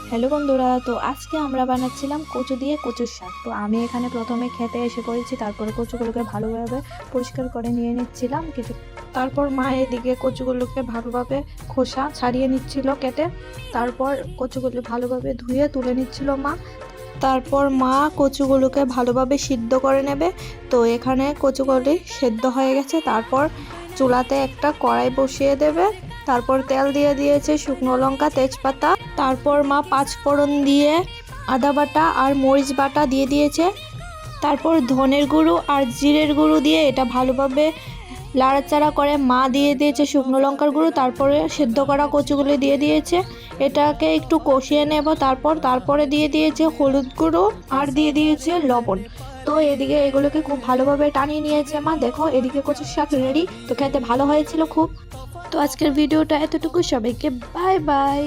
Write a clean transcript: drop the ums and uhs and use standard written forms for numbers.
Hello বন্ধুরা, তো আজকে আমরা বানাচ্ছিলাম কচু দিয়ে কচুর শাক। তো আমি এখানে প্রথমে খেতে এসে পড়েছি, তারপরে কচুগুলোকে ভালোভাবে পরিষ্কার করে নিয়ে নিচ্ছিলাম কিছু। তারপর মা এদিকে কচুগুলোকে ভালোভাবে খোসা ছাড়িয়ে নিচ্ছিল কেটে। তারপর কচুগুলো ভালোভাবে ধুয়ে তুলে নিচ্ছিল মা। তারপর মা কচুগুলোকে ভালোভাবে সিদ্ধ করে নেবে। তো এখানে কচুগুলি সেদ্ধ হয়ে গেছে। তারপর চুলাতে একটা কড়াই বসিয়ে দেবে। তারপর তেল দিয়ে দিয়েছে, শুকনো লঙ্কা, তেজপাতা। তারপর মা পাঁচফোড়ন দিয়ে আদা বাটা আর মরিচ বাটা দিয়ে দিয়েছে। তারপর ধনের গুঁড়ো আর জিরের গুঁড়ো দিয়ে এটা ভালোভাবে লাড়াচাড়া করে মা দিয়ে দিয়েছে শুকনো লঙ্কার গুঁড়ো। তারপরে সেদ্ধ করা কচুগুলো দিয়ে দিয়েছে, এটাকে একটু কষিয়ে নেব। তারপরে দিয়ে দিয়েছে হলুদ গুঁড়ো আর দিয়ে দিয়েছে লবণ। তো এদিকে এগুলোকে খুব ভালোভাবে টানিয়ে নিয়েছে মা। দেখো এদিকে কচুর শাক রেডি। তো খেতে ভালো হয়েছিল খুব। তো আজকের ভিডিওটা এতটুকু, সবাইকে বাই বাই।